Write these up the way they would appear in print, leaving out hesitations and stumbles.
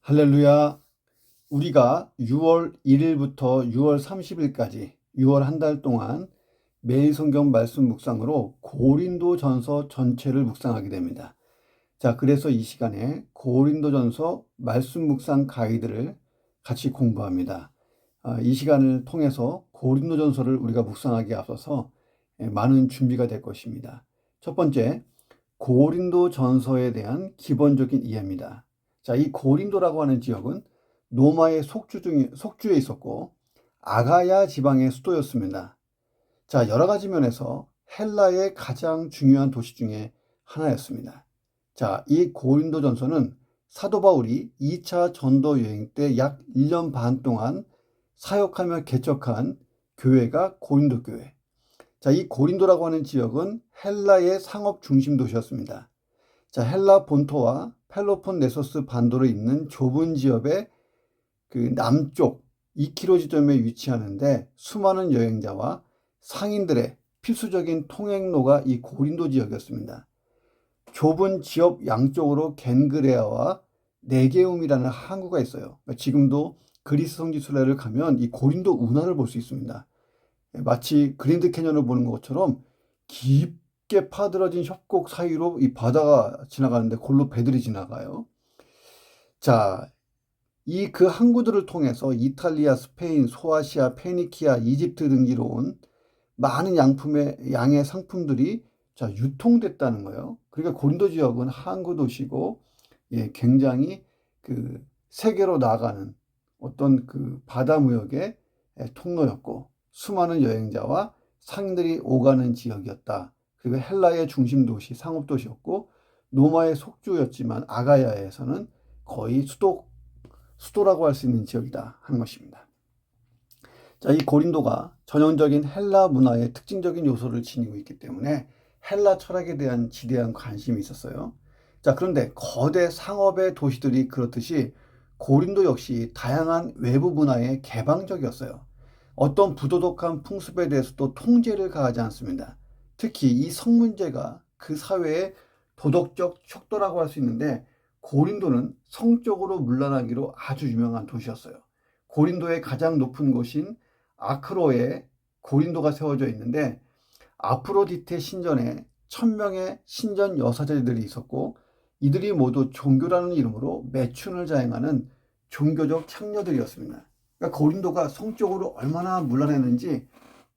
할렐루야. 우리가 6월 1일부터 6월 30일까지 6월 한 달 동안 매일 성경 말씀 묵상으로 고린도전서 전체를 묵상하게 됩니다. 자, 그래서 이 시간에 고린도전서 말씀 묵상 가이드를 같이 공부합니다. 이 시간을 통해서 고린도전서를 우리가 묵상하기에 앞서서 많은 준비가 될 것입니다. 첫 번째, 고린도전서에 대한 기본적인 이해입니다. 자, 이 고린도라고 하는 지역은 로마의 속주에 있었고 아가야 지방의 수도였습니다. 자, 여러 가지 면에서 헬라의 가장 중요한 도시 중에 하나였습니다. 자, 이 고린도전서는 사도 바울이 2차 전도 여행 때 약 1년 반 동안 사역하며 개척한 교회가 고린도 교회. 자, 이 고린도라고 하는 지역은 헬라의 상업 중심 도시였습니다. 자, 헬라 본토와 펠로폰네소스 반도로 있는 좁은 지역의 그 남쪽 2km 지점에 위치하는데 수많은 여행자와 상인들의 필수적인 통행로가 이 고린도 지역이었습니다. 좁은 지역 양쪽으로 겐그레아와 네게움이라는 항구가 있어요. 지금도 그리스 성지 순례를 가면 이 고린도 운하를 볼 수 있습니다. 마치 그랜드 캐년을 보는 것처럼 깊게 파들어진 협곡 사이로 이 바다가 지나가는데 골로 배들이 지나가요. 자, 이 그 항구들을 통해서 이탈리아, 스페인, 소아시아, 페니키아, 이집트 등지로 온 많은 양의 상품들이 자, 유통됐다는 거예요. 그러니까 고린도 지역은 항구 도시고 굉장히 그 세계로 나가는 어떤 그 바다 무역의 통로였고 수많은 여행자와 상인들이 오가는 지역이었다. 그리고 헬라의 중심 도시, 상업 도시였고 로마의 속주였지만 아가야에서는 거의 수도라고 할 수 있는 지역이다 하는 것입니다. 자, 이 고린도가 전형적인 헬라 문화의 특징적인 요소를 지니고 있기 때문에 헬라 철학에 대한 지대한 관심이 있었어요. 자, 그런데 거대 상업의 도시들이 그렇듯이 고린도 역시 다양한 외부 문화에 개방적이었어요. 어떤 부도덕한 풍습에 대해서도 통제를 가하지 않습니다. 특히 이 성 문제가 그 사회의 도덕적 척도라고 할 수 있는데 고린도는 성적으로 문란하기로 아주 유명한 도시였어요. 고린도의 가장 높은 곳인 아크로에 고린도가 세워져 있는데 아프로디테 신전에 1000명의 신전 여사제들이 있었고 이들이 모두 종교라는 이름으로 매춘을 자행하는 종교적 창녀들이었습니다. 그러니까 고린도가 성적으로 얼마나 문란했는지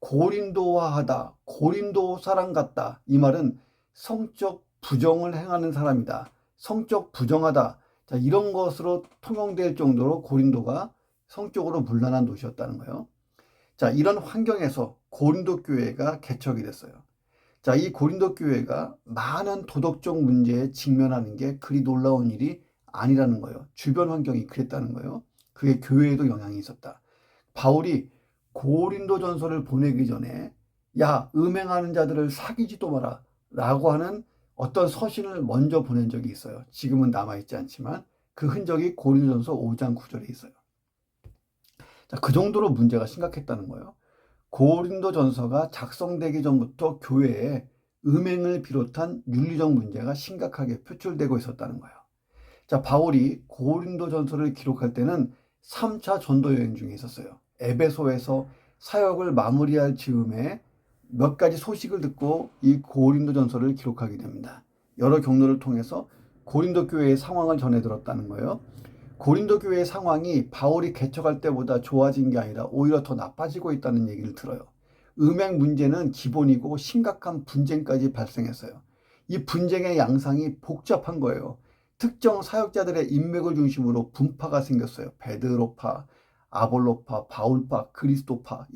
고린도화하다, 고린도 사람 같다. 이 말은 성적 부정을 행하는 사람이다. 성적 부정하다. 자, 이런 것으로 통용될 정도로 고린도가 성적으로 문란한 도시였다는 거예요. 자, 이런 환경에서 고린도 교회가 개척이 됐어요. 자, 이 고린도 교회가 많은 도덕적 문제에 직면하는 게 그리 놀라운 일이 아니라는 거예요. 주변 환경이 그랬다는 거예요. 그게 교회에도 영향이 있었다. 바울이 고린도전서를 보내기 전에 야, 음행하는 자들을 사귀지도 마라 라고 하는 어떤 서신을 먼저 보낸 적이 있어요. 지금은 남아있지 않지만 그 흔적이 고린도전서 5장 9절에 있어요. 자, 그 정도로 문제가 심각했다는 거예요. 고린도전서가 작성되기 전부터 교회에 음행을 비롯한 윤리적 문제가 심각하게 표출되고 있었다는 거예요. 자, 바울이 고린도전서를 기록할 때는 3차 전도 여행 중에 있었어요. 에베소에서 사역을 마무리할 즈음에 몇 가지 소식을 듣고 이 고린도전서를 기록하게 됩니다. 여러 경로를 통해서 고린도 교회의 상황을 전해 들었다는 거예요. 고린도 교회의 상황이 바울이 개척할 때보다 좋아진 게 아니라 오히려 더 나빠지고 있다는 얘기를 들어요. 음행 문제는 기본이고 심각한 분쟁까지 발생했어요. 이 분쟁의 양상이 복잡한 거예요. 특정 사역자들의 인맥을 중심으로 분파가 생겼어요. 베드로파, 아볼로파, 바울파, 그리스도파.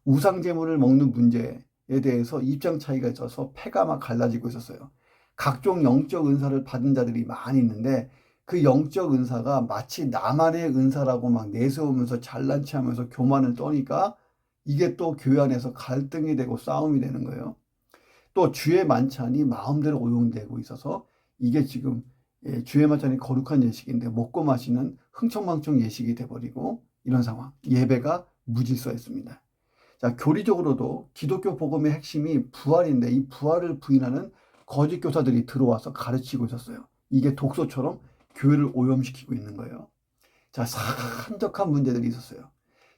우상 제물을 먹는 문제에 대해서 입장 차이가 있어서 패가 막 갈라지고 있었어요. 각종 영적 은사를 받은 자들이 많이 있는데 그 영적 은사가 마치 나만의 은사라고 막 내세우면서 잘난 체하면서 교만을 떠니까 이게 또 교회 안에서 갈등이 되고 싸움이 되는 거예요. 또 주의 만찬이 마음대로 오용되고 있어서 이게 지금 주의 만찬이 거룩한 예식인데 먹고 마시는 흥청망청 예식이 돼버리고 이런 상황. 예배가 무질서했습니다. 자, 교리적으로도 기독교 복음의 핵심이 부활인데 이 부활을 부인하는 거짓 교사들이 들어와서 가르치고 있었어요. 이게 독소처럼 교회를 오염시키고 있는 거예요. 자, 산적한 문제들이 있었어요.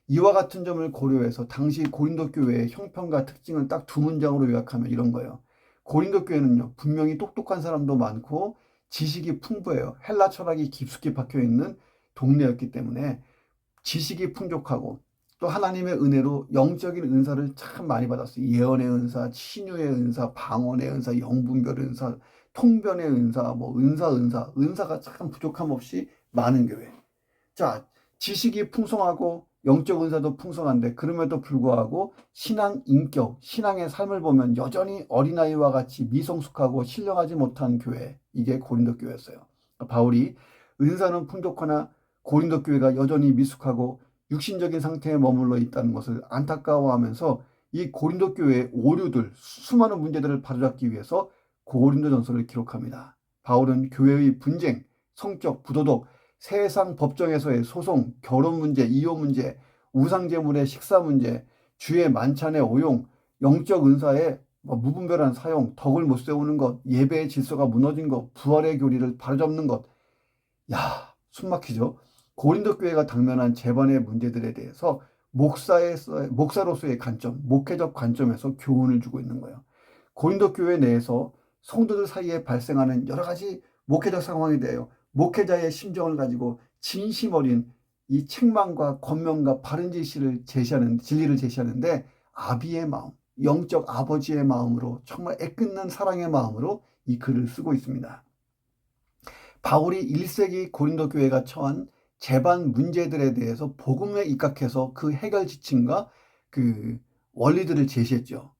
이와 같은 점을 고려해서 당시 고린도 교회의 형편과 특징을 딱 두 문장으로 요약하면 이런 거예요. 고린도 교회는요, 분명히 똑똑한 사람도 많고 지식이 풍부해요. 헬라 철학이 깊숙이 박혀 있는 동네였기 때문에 지식이 풍족하고 또 하나님의 은혜로 영적인 은사를 참 많이 받았어요. 예언의 은사, 치유의 은사, 방언의 은사, 영분별 은사, 통변의 은사, 뭐 은사가 참 부족함 없이 많은 교회. 자, 지식이 풍성하고 영적 은사도 풍성한데 그럼에도 불구하고 신앙 인격, 신앙의 삶을 보면 여전히 어린아이와 같이 미성숙하고 신령하지 못한 교회, 이게 고린도 교회였어요. 바울이 은사는 풍족하나 고린도 교회가 여전히 미숙하고 육신적인 상태에 머물러 있다는 것을 안타까워하면서 이 고린도 교회의 오류들, 수많은 문제들을 바로잡기 위해서 고린도전서를 기록합니다. 바울은 교회의 분쟁, 성적, 부도덕, 세상 법정에서의 소송, 결혼 문제, 이혼 문제, 우상제물의 식사 문제, 주의 만찬의 오용, 영적 은사의 무분별한 사용, 덕을 못 세우는 것, 예배의 질서가 무너진 것, 부활의 교리를 바로잡는 것. 야, 숨막히죠? 고린도 교회가 당면한 재반의 문제들에 대해서 목사로서의 관점, 목회적 관점에서 교훈을 주고 있는 거예요. 고린도 교회 내에서 성도들 사이에 발생하는 여러 가지 목회적 상황에 대하여 목회자의 심정을 가지고 진심 어린 이 책망과 권면과 바른 진리를 제시하는데 아비의 마음, 영적 아버지의 마음으로 정말 애끓는 사랑의 마음으로 이 글을 쓰고 있습니다. 바울이 1세기 고린도 교회가 처한 재반 문제들에 대해서 복음에 입각해서 그 해결 지침과 그 원리들을 제시했죠.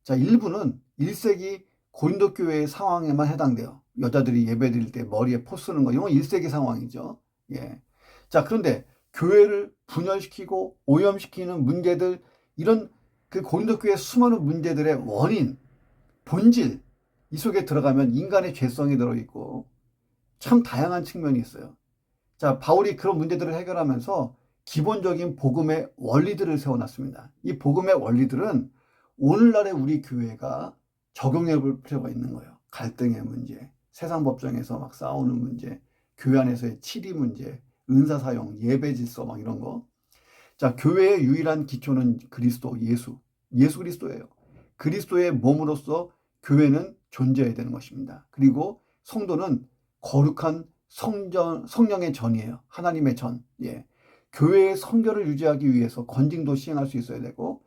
자, 일부는 1세기 고린도 교회의 상황에만 해당돼요. 여자들이 예배드릴 때 머리에 포 쓰는 거, 이건 1세기 상황이죠. 예. 자, 그런데 교회를 분열시키고 오염시키는 문제들, 이런 그 고린도 교회의 수많은 문제들의 원인, 본질, 이 속에 들어가면 인간의 죄성이 들어있고 참 다양한 측면이 있어요. 자, 바울이 그런 문제들을 해결하면서 기본적인 복음의 원리들을 세워놨습니다. 이 복음의 원리들은 오늘날의 우리 교회가 적용해 볼 필요가 있는 거예요. 갈등의 문제, 세상 법정에서 막 싸우는 문제, 교회 안에서의 치리 문제, 은사 사용, 예배 질서 막 이런 거. 자, 교회의 유일한 기초는 그리스도, 예수 그리스도예요. 그리스도의 몸으로서 교회는 존재해야 되는 것입니다. 그리고 성도는 거룩한 성령의 전이에요. 하나님의 전. 예. 교회의 성결을 유지하기 위해서 건징도 시행할 수 있어야 되고,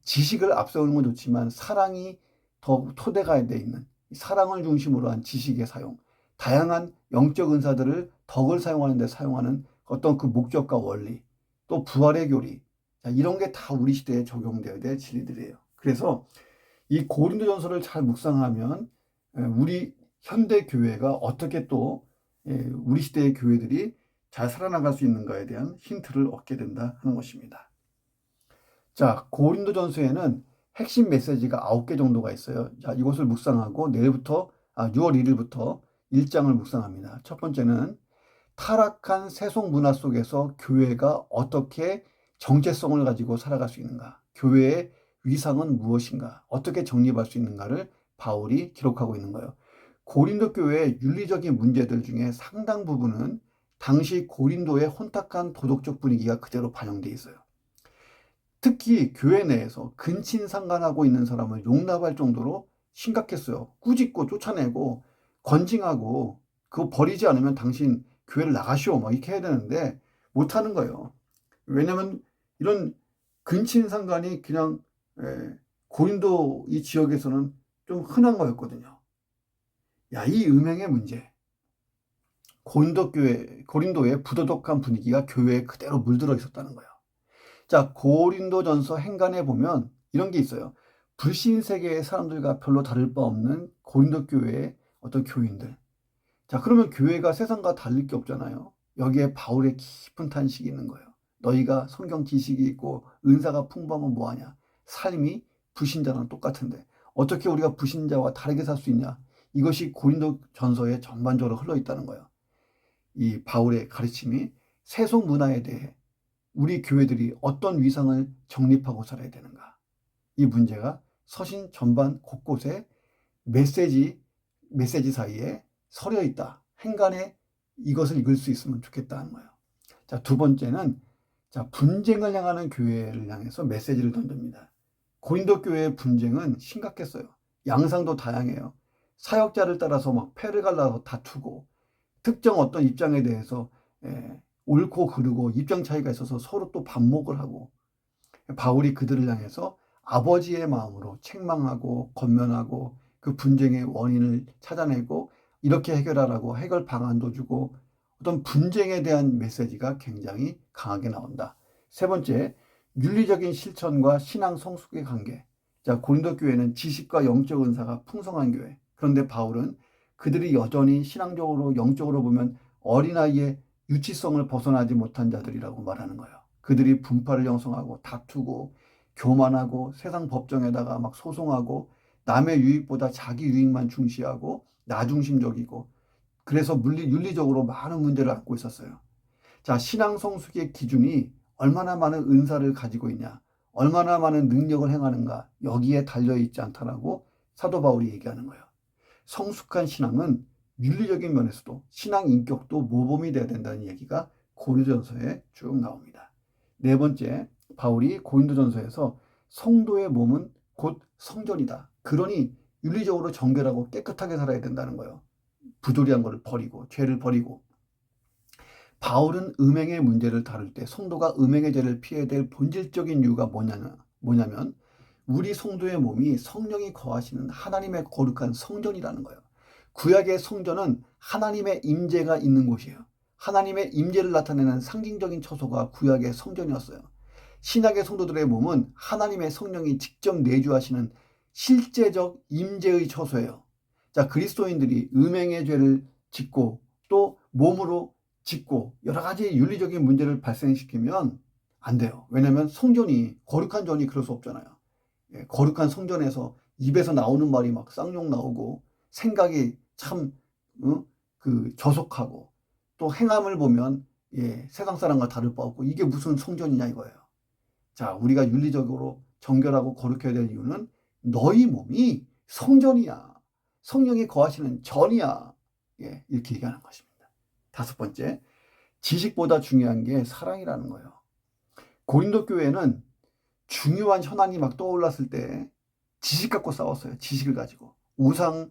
지식을 앞세우는 건 좋지만 사랑이 더 토대가 돼 있는, 사랑을 중심으로 한 지식의 사용, 다양한 영적 은사들을 덕을 사용하는 데 사용하는 어떤 그 목적과 원리, 또 부활의 교리, 자, 이런 게 다 우리 시대에 적용되어야 될 진리들이에요. 그래서 이 고린도전서를 잘 묵상하면 우리 현대 교회가 어떻게 또 우리 시대의 교회들이 잘 살아나갈 수 있는가에 대한 힌트를 얻게 된다 하는 것입니다. 자, 고린도전서에는 핵심 메시지가 9개 정도가 있어요. 자, 이것을 묵상하고 내일부터 6월 1일부터 1장을 묵상합니다. 첫 번째는 타락한 세속 문화 속에서 교회가 어떻게 정체성을 가지고 살아갈 수 있는가, 교회의 위상은 무엇인가, 어떻게 정립할 수 있는가를 바울이 기록하고 있는 거예요. 고린도 교회의 윤리적인 문제들 중에 상당 부분은 당시 고린도의 혼탁한 도덕적 분위기가 그대로 반영돼 있어요. 특히 교회 내에서 근친상간하고 있는 사람을 용납할 정도로 심각했어요. 꾸짖고 쫓아내고 건징하고 그거 버리지 않으면 당신 교회를 나가시오 막 이렇게 해야 되는데 못하는 거예요. 왜냐면 이런 근친상간이 그냥 고린도 이 지역에서는 좀 흔한 거였거든요. 야, 이 음행의 문제, 고린도의 부도덕한 분위기가 교회에 그대로 물들어 있었다는 거예요. 자, 고린도전서 행간에 보면 이런 게 있어요. 불신 세계의 사람들과 별로 다를 바 없는 고린도 교회의 어떤 교인들. 자, 그러면 교회가 세상과 다를 게 없잖아요. 여기에 바울의 깊은 탄식이 있는 거예요. 너희가 성경 지식이 있고 은사가 풍부하면 뭐하냐? 삶이 불신자랑 똑같은데 어떻게 우리가 불신자와 다르게 살 수 있냐? 이것이 고린도전서에 전반적으로 흘러 있다는 거예요. 이 바울의 가르침이 세속 문화에 대해 우리 교회들이 어떤 위상을 정립하고 살아야 되는가. 이 문제가 서신 전반 곳곳에 메시지 사이에 서려 있다. 행간에 이것을 읽을 수 있으면 좋겠다는 거예요. 자, 두 번째는 자, 분쟁을 향하는 교회를 향해서 메시지를 던집니다. 고린도 교회의 분쟁은 심각했어요. 양상도 다양해요. 사역자를 따라서 막 패를 갈라서 다투고 특정 어떤 입장에 대해서 옳고 그르고 입장 차이가 있어서 서로 또 반목을 하고 바울이 그들을 향해서 아버지의 마음으로 책망하고 권면하고 그 분쟁의 원인을 찾아내고 이렇게 해결하라고 해결 방안도 주고 어떤 분쟁에 대한 메시지가 굉장히 강하게 나온다. 세 번째, 윤리적인 실천과 신앙 성숙의 관계. 자, 고린도 교회는 지식과 영적 은사가 풍성한 교회. 그런데 바울은 그들이 여전히 신앙적으로 영적으로 보면 어린아이의 유치성을 벗어나지 못한 자들이라고 말하는 거예요. 그들이 분파를 형성하고 다투고 교만하고 세상 법정에다가 막 소송하고 남의 유익보다 자기 유익만 중시하고 나중심적이고 그래서 윤리적으로 많은 문제를 안고 있었어요. 자, 신앙 성숙의 기준이 얼마나 많은 은사를 가지고 있냐, 얼마나 많은 능력을 행하는가 여기에 달려있지 않다라고 사도 바울이 얘기하는 거예요. 성숙한 신앙은 윤리적인 면에서도 신앙 인격도 모범이 돼야 된다는 얘기가 고린도전서에 쭉 나옵니다. 네 번째, 바울이 고린도전서에서 성도의 몸은 곧 성전이다. 그러니 윤리적으로 정결하고 깨끗하게 살아야 된다는 거예요. 부조리한 것을 버리고 죄를 버리고. 바울은 음행의 문제를 다룰 때 성도가 음행의 죄를 피해야 될 본질적인 이유가 뭐냐면 우리 성도의 몸이 성령이 거하시는 하나님의 거룩한 성전이라는 거예요. 구약의 성전은 하나님의 임재가 있는 곳이에요. 하나님의 임재를 나타내는 상징적인 처소가 구약의 성전이었어요. 신약의 성도들의 몸은 하나님의 성령이 직접 내주하시는 실제적 임재의 처소예요. 자, 그리스도인들이 음행의 죄를 짓고 또 몸으로 짓고 여러 가지 윤리적인 문제를 발생시키면 안 돼요. 왜냐하면 성전이 거룩한 전이 그럴 수 없잖아요. 거룩한 성전에서 입에서 나오는 말이 막 쌍욕 나오고 생각이 참 저속하고 또 행함을 보면 세상 사람과 다를 바 없고 이게 무슨 성전이냐 이거예요. 자, 우리가 윤리적으로 정결하고 거룩해야 될 이유는 너희 몸이 성전이야. 성령이 거하시는 전이야. 이렇게 얘기하는 것입니다. 다섯 번째, 지식보다 중요한 게 사랑이라는 거예요. 고린도 교회는 중요한 현안이 막 떠올랐을 때 지식 갖고 싸웠어요. 지식을 가지고. 우상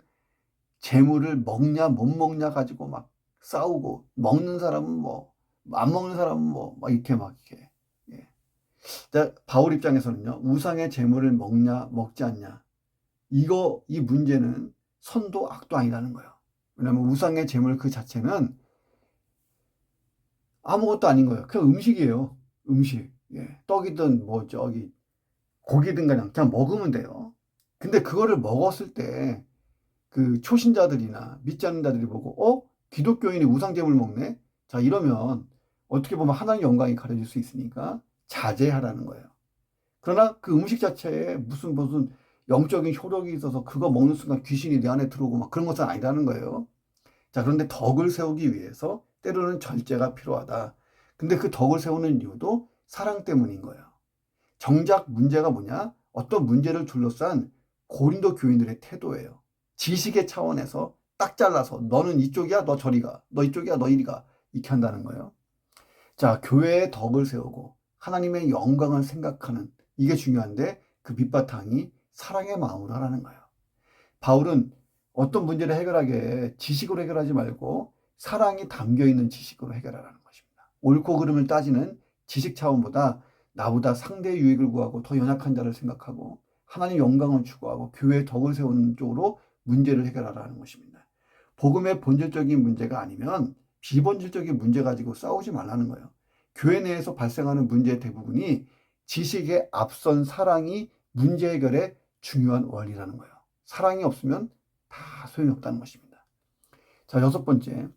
재물을 먹냐 못 먹냐 가지고 막 싸우고 먹는 사람은 뭐 안 먹는 사람은 뭐 막 이렇게 막 이렇게. 바울 입장에서는요. 우상의 재물을 먹냐 먹지 않냐. 이 문제는 선도 악도 아니라는 거예요. 왜냐하면 우상의 재물 그 자체는 아무것도 아닌 거예요. 그냥 음식이에요. 음식. 떡이든 뭐 저기 고기든 그냥 먹으면 돼요. 근데 그거를 먹었을 때 그 초신자들이나 믿지 않는 자들이 보고 기독교인이 우상제물 먹네? 자, 이러면 어떻게 보면 하나님의 영광이 가려질 수 있으니까 자제하라는 거예요. 그러나 그 음식 자체에 무슨 영적인 효력이 있어서 그거 먹는 순간 귀신이 내 안에 들어오고 막 그런 것은 아니라는 거예요. 자, 그런데 덕을 세우기 위해서 때로는 절제가 필요하다. 근데 그 덕을 세우는 이유도 사랑 때문인 거예요. 정작 문제가 뭐냐? 어떤 문제를 둘러싼 고린도 교인들의 태도예요. 지식의 차원에서 딱 잘라서 너는 이쪽이야, 너 저리 가. 너 이쪽이야, 너 이리 가. 이렇게 한다는 거예요. 자, 교회의 덕을 세우고 하나님의 영광을 생각하는 이게 중요한데 그 밑바탕이 사랑의 마음으로 하라는 거예요. 바울은 어떤 문제를 해결하게 지식으로 해결하지 말고 사랑이 담겨있는 지식으로 해결하라는 것입니다. 옳고 그름을 따지는 지식 차원보다 나보다 상대의 유익을 구하고 더 연약한 자를 생각하고 하나님 영광을 추구하고 교회의 덕을 세우는 쪽으로 문제를 해결하라는 것입니다. 복음의 본질적인 문제가 아니면 비본질적인 문제 가지고 싸우지 말라는 거예요. 교회 내에서 발생하는 문제의 대부분이 지식에 앞선 사랑이 문제 해결의 중요한 원리라는 거예요. 사랑이 없으면 다 소용이 없다는 것입니다. 자, 여섯 번째,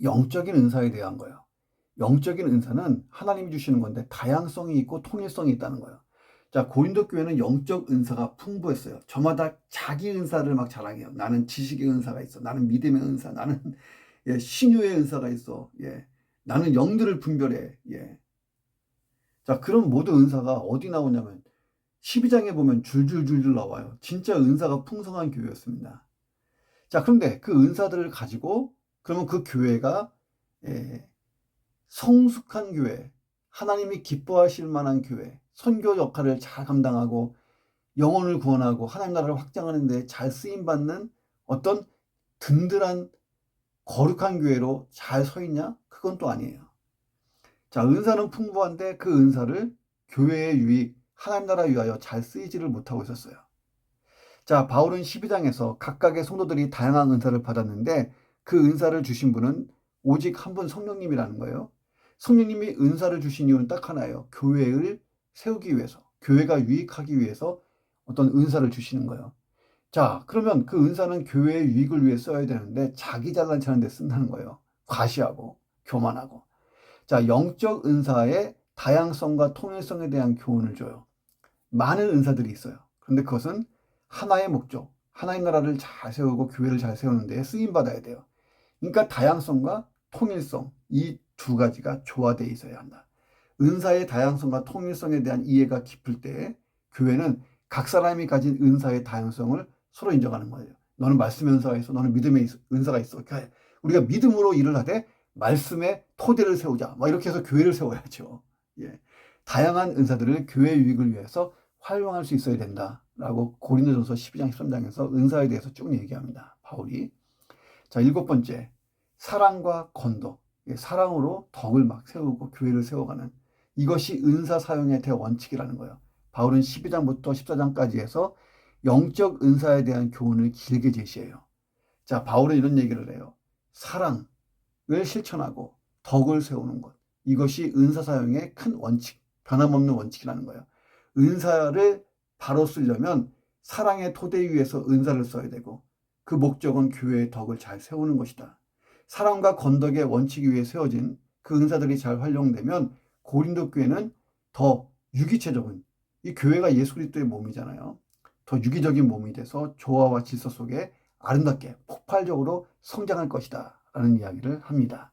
영적인 은사에 대한 거예요. 영적인 은사는 하나님이 주시는 건데 다양성이 있고 통일성이 있다는 거예요. 자, 고린도 교회는 영적 은사가 풍부했어요. 저마다 자기 은사를 막 자랑해요. 나는 지식의 은사가 있어. 나는 믿음의 은사. 나는 신유의 은사가 있어. 나는 영들을 분별해. 자, 그런 모든 은사가 어디 나오냐면 12장에 보면 줄줄줄줄 나와요. 진짜 은사가 풍성한 교회였습니다. 자, 그런데 그 은사들을 가지고 그러면 그 교회가 성숙한 교회, 하나님이 기뻐하실 만한 교회, 선교 역할을 잘 감당하고 영혼을 구원하고 하나님 나라를 확장하는 데 잘 쓰임받는 어떤 든든한 거룩한 교회로 잘 서 있냐? 그건 또 아니에요. 자, 은사는 풍부한데 그 은사를 교회의 유익, 하나님 나라 위하여 잘 쓰이지를 못하고 있었어요. 자, 바울은 12장에서 각각의 성도들이 다양한 은사를 받았는데 그 은사를 주신 분은 오직 한 분 성령님이라는 거예요. 성령님이 은사를 주신 이유는 딱 하나예요. 교회를 세우기 위해서, 교회가 유익하기 위해서 어떤 은사를 주시는 거예요. 자, 그러면 그 은사는 교회의 유익을 위해 써야 되는데 자기 잘난 체하는 데 쓴다는 거예요. 과시하고 교만하고. 자, 영적 은사의 다양성과 통일성에 대한 교훈을 줘요. 많은 은사들이 있어요. 그런데 그것은 하나의 목적, 하나의 나라를 잘 세우고 교회를 잘 세우는 데 쓰임받아야 돼요. 그러니까 다양성과 통일성, 이 두 가지가 조화되어 있어야 한다. 은사의 다양성과 통일성에 대한 이해가 깊을 때 교회는 각 사람이 가진 은사의 다양성을 서로 인정하는 거예요. 너는 말씀의 은사가 있어, 너는 믿음의 은사가 있어. 우리가 믿음으로 일을 하되 말씀의 토대를 세우자. 막 이렇게 해서 교회를 세워야죠. 예. 다양한 은사들을 교회 유익을 위해서 활용할 수 있어야 된다라고 고린도전서 12장 13장에서 은사에 대해서 쭉 얘기합니다. 바울이. 자, 7번째, 사랑과 건도. 사랑으로 덕을 막 세우고 교회를 세워가는 이것이 은사 사용의 대원칙이라는 거예요. 바울은 12장부터 14장까지 해서 영적 은사에 대한 교훈을 길게 제시해요. 자, 바울은 이런 얘기를 해요. 사랑을 실천하고 덕을 세우는 것. 이것이 은사 사용의 큰 원칙, 변함없는 원칙이라는 거예요. 은사를 바로 쓰려면 사랑의 토대 위에서 은사를 써야 되고 그 목적은 교회의 덕을 잘 세우는 것이다. 사랑과 건덕의 원칙 위에 세워진 그 은사들이 잘 활용되면 고린도 교회는 더 유기체적인, 이 교회가 예수 그리스도의 몸이잖아요. 더 유기적인 몸이 돼서 조화와 질서 속에 아름답게 폭발적으로 성장할 것이다 라는 이야기를 합니다.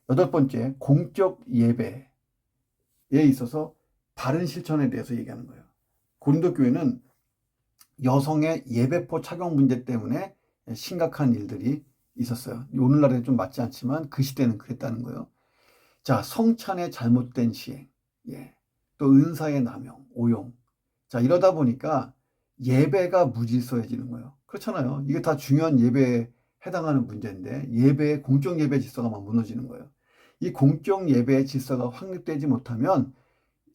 8번째, 공적 예배에 있어서 바른 실천에 대해서 얘기하는 거예요. 고린도 교회는 여성의 예배포 착용 문제 때문에 심각한 일들이 있었어요. 오늘날에 좀 맞지 않지만 그 시대는 그랬다는 거예요. 자, 성찬의 잘못된 시행, 또 은사의 남용, 오용. 자, 이러다 보니까 예배가 무질서해지는 거예요. 그렇잖아요. 이게 다 중요한 예배에 해당하는 문제인데 예배의 공적 예배 질서가 막 무너지는 거예요. 이 공적 예배의 질서가 확립되지 못하면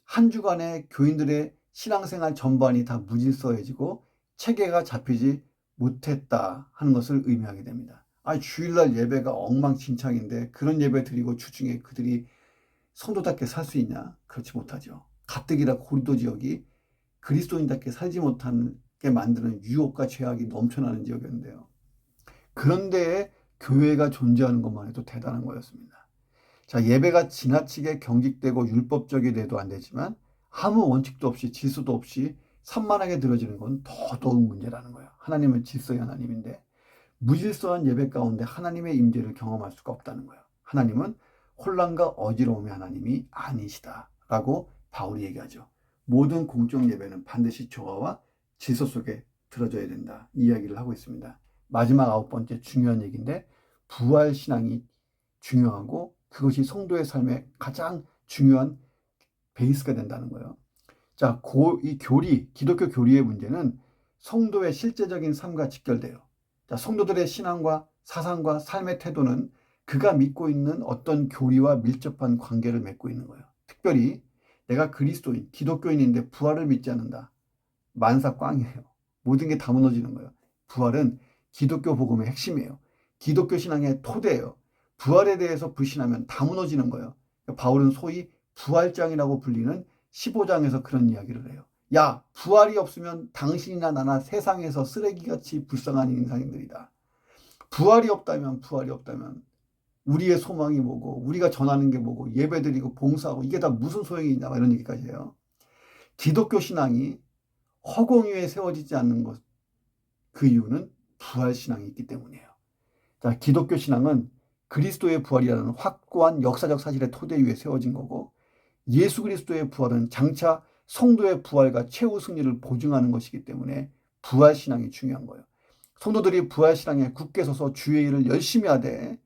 한 주간의 교인들의 신앙생활 전반이 다 무질서해지고 체계가 잡히지 못했다 하는 것을 의미하게 됩니다. 주일날 예배가 엉망진창인데 그런 예배 드리고 주중에 그들이 성도답게 살 수 있냐? 그렇지 못하죠. 가뜩이나 고린도 지역이 그리스도인답게 살지 못하게 만드는 유혹과 죄악이 넘쳐나는 지역이었는데요. 그런데 교회가 존재하는 것만 해도 대단한 거였습니다. 자, 예배가 지나치게 경직되고 율법적이 돼도 안 되지만 아무 원칙도 없이 질서도 없이 산만하게 들어지는 건 더더욱 문제라는 거예요. 하나님은 질서의 하나님인데 무질서한 예배 가운데 하나님의 임재를 경험할 수가 없다는 거예요. 하나님은 혼란과 어지러움의 하나님이 아니시다라고 바울이 얘기하죠. 모든 공적 예배는 반드시 조화와 질서 속에 들어져야 된다. 이 이야기를 하고 있습니다. 마지막 9번째 중요한 얘기인데 부활신앙이 중요하고 그것이 성도의 삶의 가장 중요한 베이스가 된다는 거예요. 자, 이 교리, 기독교 교리의 문제는 성도의 실제적인 삶과 직결돼요. 자, 성도들의 신앙과 사상과 삶의 태도는 그가 믿고 있는 어떤 교리와 밀접한 관계를 맺고 있는 거예요. 특별히 내가 그리스도인, 기독교인인데 부활을 믿지 않는다. 만사 꽝이에요. 모든 게 다 무너지는 거예요. 부활은 기독교 복음의 핵심이에요. 기독교 신앙의 토대예요. 부활에 대해서 불신하면 다 무너지는 거예요. 바울은 소위 부활장이라고 불리는 15장에서 그런 이야기를 해요. 야, 부활이 없으면 당신이나 나나 세상에서 쓰레기같이 불쌍한 인간들이다. 부활이 없다면 우리의 소망이 뭐고 우리가 전하는 게 뭐고 예배드리고 봉사하고 이게 다 무슨 소용이 있냐 이런 얘기까지 해요. 기독교 신앙이 허공 위에 세워지지 않는 것, 그 이유는 부활 신앙이 있기 때문이에요. 자, 기독교 신앙은 그리스도의 부활이라는 확고한 역사적 사실의 토대 위에 세워진 거고 예수 그리스도의 부활은 장차 성도의 부활과 최후 승리를 보증하는 것이기 때문에 부활 신앙이 중요한 거예요. 성도들이 부활 신앙에 굳게 서서 주의 일을 열심히 하되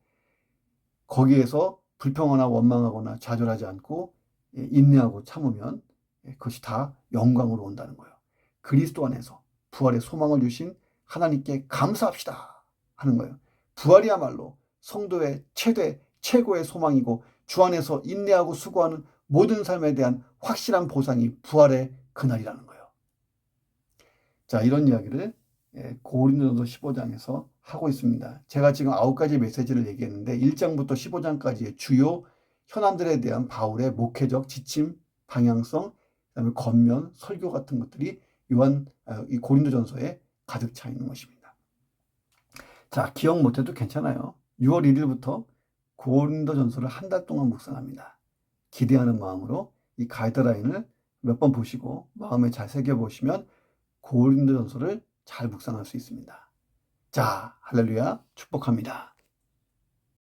거기에서 불평하거나 원망하거나 좌절하지 않고 인내하고 참으면 그것이 다 영광으로 온다는 거예요. 그리스도 안에서 부활의 소망을 주신 하나님께 감사합시다 하는 거예요. 부활이야말로 성도의 최고의 소망이고 주 안에서 인내하고 수고하는 모든 삶에 대한 확실한 보상이 부활의 그날이라는 거예요. 자, 이런 이야기를 고린도전서 15장에서 하고 있습니다. 제가 지금 9가지 메시지를 얘기했는데 1장부터 15장까지의 주요 현안들에 대한 바울의 목회적 지침, 방향성, 그다음에 겉면, 설교 같은 것들이 이 고린도전서에 가득 차 있는 것입니다. 자, 기억 못해도 괜찮아요. 6월 1일부터 고린도전서를 한 달 동안 묵상합니다. 기대하는 마음으로 이 가이드라인을 몇 번 보시고 마음에 잘 새겨보시면 고린도전서를 잘 묵상할 수 있습니다. 자, 할렐루야, 축복합니다.